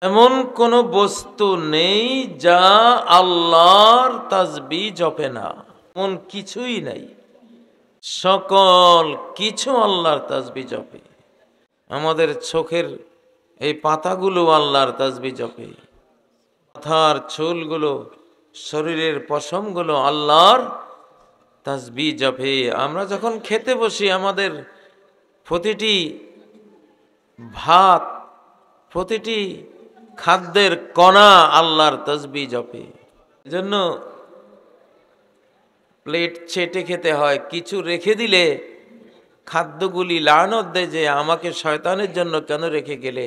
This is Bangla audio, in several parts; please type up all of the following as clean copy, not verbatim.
এমন কোন বস্তু নেই যা আল্লাহর তাসবিহ জপে না, এমন কিছুই নাই। সকল কিছু আল্লাহর তাসবিহ জপে। আমাদের চোখের এই পাতাগুলো আল্লাহর তাসবিহ জপে, মাথার চুলগুলো, শরীরের পশমগুলো আল্লাহর তাসবিহ জপে। আমরা যখন খেতে বসি আমাদের প্রতিটি ভাত, প্রতিটি খাদ্যের কণা আল্লাহর তাসবিহ জপে। এজন্য প্লেট চেটে খেতে হয়, কিছু রেখে দিলে খাদ্যগুলি লানত দেয় যে আমাকে শয়তানের জন্য কেন রেখে গেলে,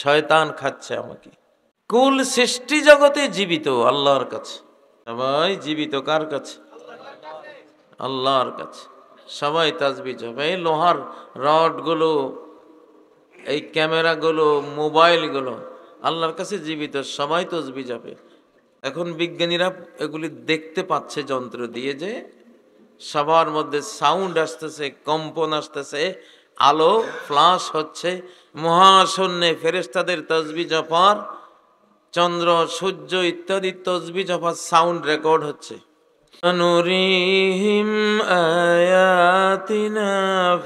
শয়তান খাচ্ছে আমাকে। কুল সৃষ্টি জগতে জীবিত আল্লাহর কাছে, সবাই জীবিত কার কাছে? আল্লাহর কাছে। সবাই তাসবিহ জপে। এই লোহার রডগুলো, এই ক্যামেরাগুলো, মোবাইলগুলো আল্লাহর কাছে জীবিত, সবাই তাসবিহ জপে। এখন বিজ্ঞানীরা এগুলি দেখতে পাচ্ছে যন্ত্র দিয়ে যে সবার মধ্যে সাউন্ড আসতেছে, কম্পন আসতেছে, আলো ফ্লাশ হচ্ছে, মহাশূন্যে ফেরেশতাদের তাসবিহ জপার, চন্দ্র সূর্য ইত্যাদি তাসবিহ জপার সাউন্ড রেকর্ড হচ্ছে। নুরিহিম আয়াতিনা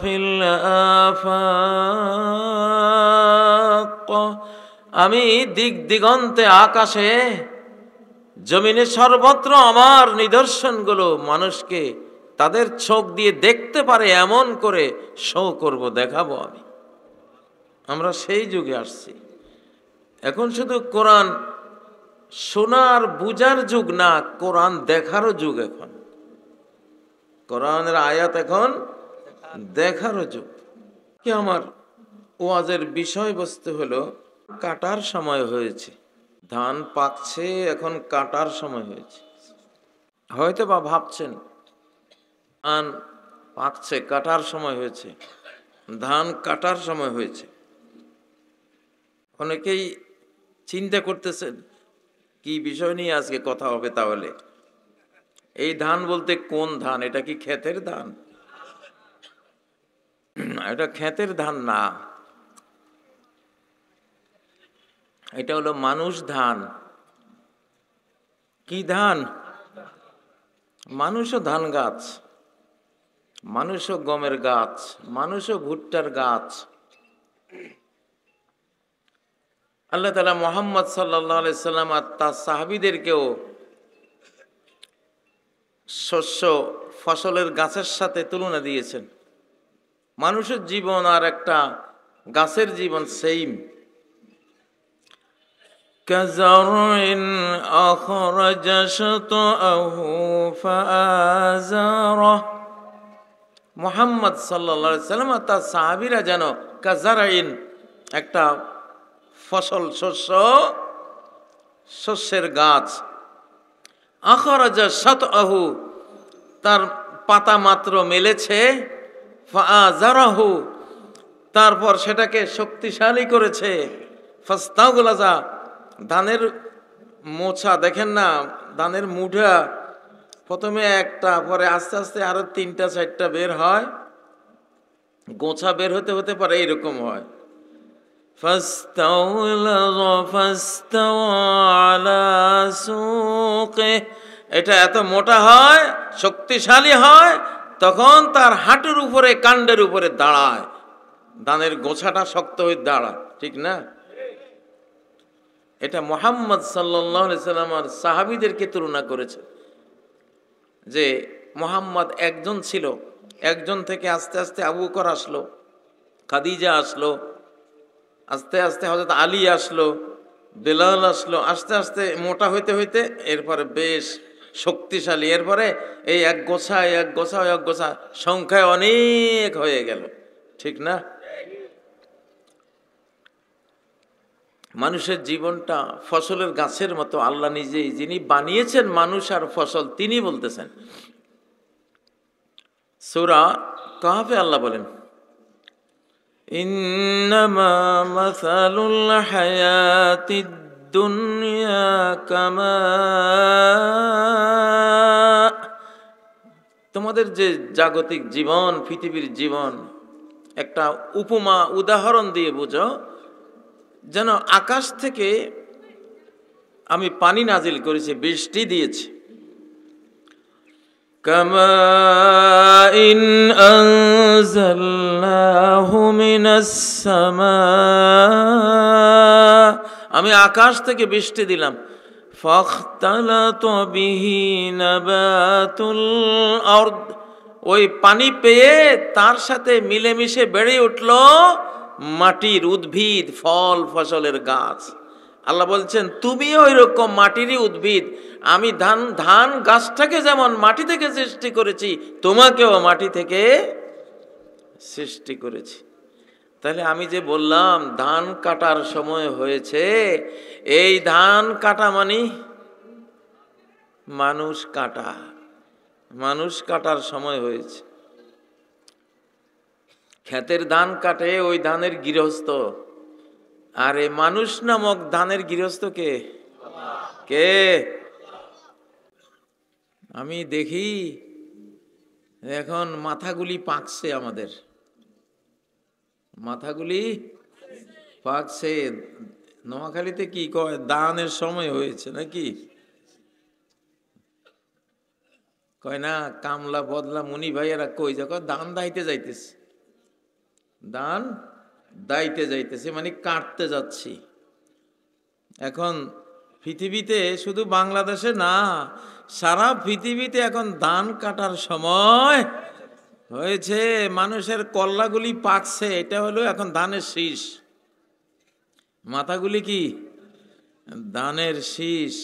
ফিল আফাক, আমি দিক দিগন্তে, আকাশে জমিনে সর্বত্র আমার নিদর্শনগুলো মানুষকে তাদের চোখ দিয়ে দেখতে পারে এমন করে শো করব, দেখাবো আমি। আমরা সেই যুগে আসছি। এখন শুধু কোরআন শোনার বুঝার যুগ না, কোরআন দেখারও যুগ। এখন কোরআনের আয়াত এখন দেখারও যুগ। কি আমার ওয়াজের বিষয়বস্তু হলো কাটার সময় হয়েছে, ধান পাকছে, এখন কাটার সময় হয়েছে। হয়তো বা ভাবছেন ধান পাকছে, কাটার সময় হয়েছে, ধান কাটার সময় হয়েছে। অনেকেই চিন্তা করতেছেন কি বিষয় নিয়ে আজকে কথা হবে। তাহলে এই ধান বলতে কোন ধান? এটা কি ক্ষেতের ধান? এটা ক্ষেতের ধান না, এটা হলো মানুষ ধান। কি ধান? মানুষও ধান গাছ, মানুষও গমের গাছ, মানুষও ভুট্টার গাছ। আল্লাহ তাআলা মুহাম্মদ সাল্লাল্লাহু আলাইহি সাল্লাম আর তার সাহাবীদেরকেও শস্য ফসলের গাছের সাথে তুলনা দিয়েছেন। মানুষের জীবন আর একটা গাছের জীবন সেম। কাযারইন আখরাজা শাতআহু ফাআযারা, মুহাম্মদ সাল্লাল্লাহু আলাইহি সাল্লাম আর তার সাহাবীরা যেন কাযারইন, একটা ফসল, শস্যের গাছ, আখরাজা শাতআহু, তার পাতা মাত্র মেলেছে, ফাআযারাহু, তারপর সেটাকে শক্তিশালী করেছে, ফাস্তাগলাযা, ধানের মোছা দেখেন না, ধানের মুঠা প্রথমে একটা, পরে আস্তে আস্তে আরো 3টা 4টা বের হয়, গোছা বের হতে হতে পারে এরকম হয়। ফাস্তাগলাযা ফাস্তাওয়া আলা সুকে, এটা এত মোটা হয়, শক্তিশালী হয়, তখন তার হাঁটুর উপরে, কাণ্ডের উপরে দাঁড়ায়। ধানের গোছাটা শক্ত হয়ে দাঁড়ায়, ঠিক না? এটা মুহাম্মদ সাল্লাল্লাহু আলাইহি সাল্লাম আর সাহাবীদেরকে তুলনা করেছে যে মুহাম্মদ একজন ছিল, একজন থেকে আস্তে আস্তে আবু বকর আসলো, খাদিজা আসলো, আস্তে আস্তে হযরত আলী আসলো, বেলাল আসলো, আস্তে আস্তে মোটা হইতে হইতে এরপরে বেশ শক্তিশালী, এরপরে এই এক গোছা এক গোছা এক গোছা সংখ্যায় অনেক হয়ে গেল, ঠিক না? মানুষের জীবনটা ফসলের গাছের মতো। আল্লাহ নিজেই, যিনি বানিয়েছেন মানুষ আর ফসল, তিনি বলতেছেন। সূরা কাহফে আল্লাহ বলেন, ইন্নামা মাসালুল হায়াতিদ দুনিয়া কামা, তোমাদের যে জাগতিক জীবন, পৃথিবীর জীবন, একটা উপমা, উদাহরণ দিয়ে বুঝো। যেন আকাশ থেকে আমি পানি নাজিল করেছি, বৃষ্টি দিয়েছি। কামাইন আনজালনাহু মিনাস সামা, আমি আকাশ থেকে বৃষ্টি দিলাম। ফাখতালাত বিহি নাবাতুল আরদ, ওই পানি পেয়ে তার সাথে মিলেমিশে বেড়ে উঠল মাটির উদ্ভিদ, ফল ফসলের গাছ। আল্লাহ বলছেন তুমিও ওই রকম মাটিরই উদ্ভিদ। আমি ধান গাছটাকে যেমন মাটি থেকে সৃষ্টি করেছি, তোমাকেও মাটি থেকে সৃষ্টি করেছি। তাহলে আমি যে বললাম ধান কাটার সময় হয়েছে, এই ধান কাটা মানে মানুষ কাটা, মানুষ কাটার সময় হয়েছে। ক্ষেতের ধান কাটে ওই ধানের গৃহস্থ, আর এ মানুষ নামক ধানের গৃহস্থ কে? কে? আমি দেখি এখন মাথাগুলি পাকছে, আমাদের মাথাগুলি পাকছে। নোয়াখালীতে কি কয়, দানের সময় হয়েছে নাকি কয় না? কামলা বদলা মুনি ভাইয়েরা কই যখন দান দাইতে যাইতেছে, দান দাইতে যাইতেছে মানে কাটতে যাচ্ছি। এখন পৃথিবীতে শুধু বাংলাদেশে না, সারা পৃথিবীতে এখন ধান কাটার সময় হয়েছে। মানুষের কল্লাগুলি পাকছে, এটা হলো এখন ধানের শীষ। মাথাগুলি কি? ধানের শীষ।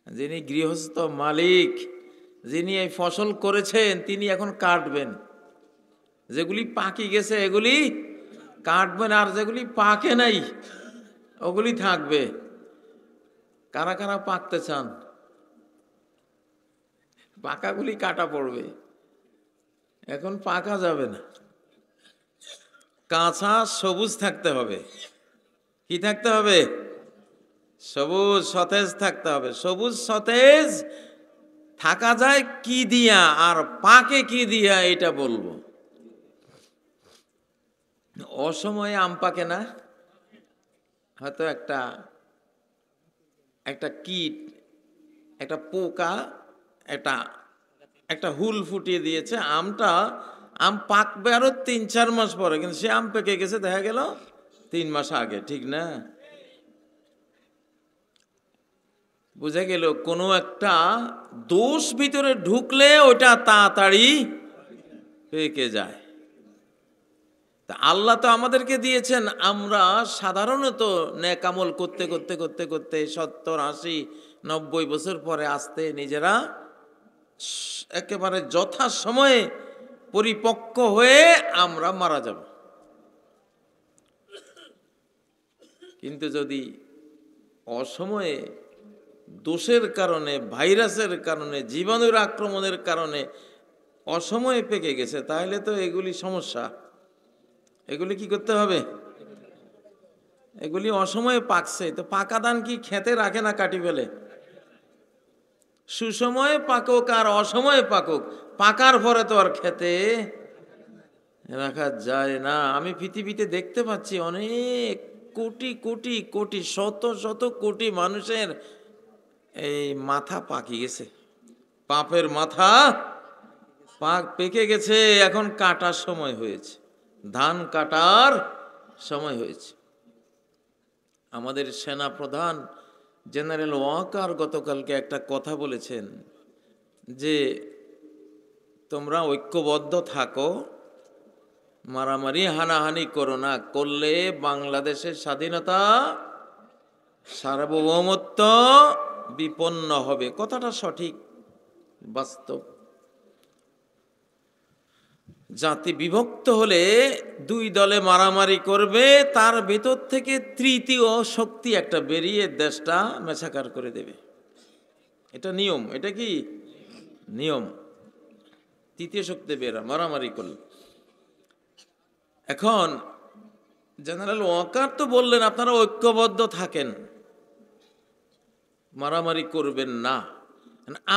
যিনি গৃহস্থ মালিক, যিনি এই ফসল করেছেন, তিনি এখন কাটবেন। যেগুলি পাকি গেছে এগুলি কাটবেন, আর যেগুলি পাকে নাই ওগুলি থাকবে। কারা কারা পাকতে চান? পাকাগুলি কাটা পড়বে, এখন পাকা যাবে না। কাঁচা সবুজ থাকতে হবে। কি থাকতে হবে? সবুজ সতেজ থাকতে হবে। সবুজ সতেজ থাকা যায় কি দিয়া, আর পাকে কি দিয়া এটা বলবো। অসময়ে আম পাকে না, হয়তো একটা কীট, একটা পোকা, একটা হুল ফুটিয়ে দিয়েছে। আম পাকবে আরো ৩-৪ মাস পরে, কিন্তু সে আম পেকে গেছে দেখা গেল ৩ মাস আগে। ঠিক না? বুঝা গেল কোনো একটা দোষ ভিতরে ঢুকলে ওটা তাড়াতাড়ি পেকে যায়। তা আল্লাহ তো আমাদেরকে দিয়েছেন, আমরা সাধারণত নেক আমল করতে করতে করতে করতে ৭০, ৮০, ৯০ বছর পরে আসতে নিজেরা একেবারে যথা সময়ে পরিপক্ক হয়ে আমরা মারা যাব। কিন্তু যদি অসময়ে দোষের কারণে, ভাইরাসের কারণে, জীবাণুর আক্রমণের কারণে অসময়ে পেকে গেছে, তাহলে তো এগুলি সমস্যা। এগুলি কি করতে হবে? এগুলি অসময়ে পাকছে, তো পাকা ধান কি খেতে রাখে না কাটি ফেলে? সুসময়ে পাকুক আর অসময়ে পাকুক, পাকার পরে তো আর খেতে রাখা যায় না। আমি পৃথিবীতে দেখতে পাচ্ছি অনেক কোটি কোটি কোটি, শত শত কোটি মানুষের এই মাথা পাকি গেছে, পাপের মাথা পেকে গেছে। এখন কাটার সময় হয়েছে, ধান কাটার সময় হয়েছে। আমাদের সেনা প্রধান জেনারেল ওয়াকার গতকালকে একটা কথা বলেছেন যে তোমরা ঐক্যবদ্ধ থাকো, মারামারি হানাহানি করো না, করলে বাংলাদেশের স্বাধীনতা, সার্বভৌমত্ব বিপন্ন হবে। কথাটা সঠিক, বাস্তব। জাতি বিভক্ত হলে দুই দলে মারামারি করবে, তার ভেতর থেকে তৃতীয় শক্তি একটা বেরিয়ে দেশটা মেছাকার করে দেবে। এটা নিয়ম। এটা কি নিয়ম? তৃতীয় শক্তি বেরা মারামারি করলে। এখন জেনারেল ওয়াকার তো বললেন আপনারা ঐক্যবদ্ধ থাকেন, মারামারি করবেন না।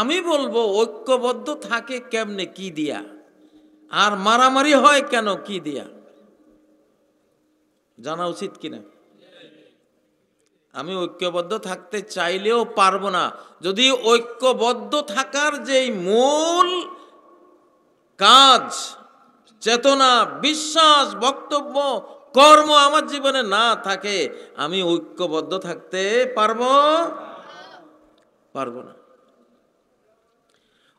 আমি বলবো ঐক্যবদ্ধ থাকে কেমনে, কি দিয়া? আর মারামারি হয় কেন, কি দিয়া? জানা উচিত কিনা? আমি ঐক্যবদ্ধ থাকতে চাইলেও পারবো না যদি ঐক্যবদ্ধ থাকার যেই মূল কাজ, চেতনা, বিশ্বাস, বক্তব্য, কর্ম আমার জীবনে না থাকে, আমি ঐক্যবদ্ধ থাকতে পারবো না।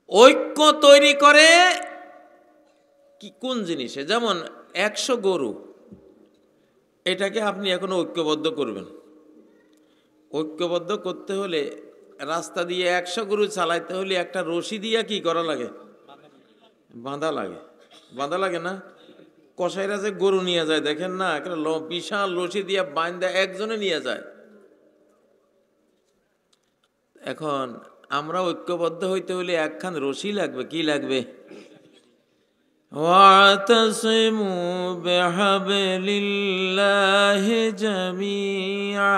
ঐক্য তৈরি করে কি কোন জিনিসে? যেমন 100 গরু, এটাকে আপনি এখনো ঐক্যবদ্ধ করবেন। ঐক্যবদ্ধ করতে হলে রাস্তা দিয়ে 100 গরু চালাইতে হলে একটা রশি দিয়ে কি করা লাগে? বাঁধা লাগে না? কসাইরা যে গরু নিয়ে যায় দেখেন না, একটা বিশাল রশি দিয়ে বাঁধা একজনে নিয়ে যায়। এখন আমরা ঐক্যবদ্ধ হইতে হলে একখান রশি লাগবে। কি লাগবে? ওয়াতাসিমু বিহাবলিল্লাহি জামিআ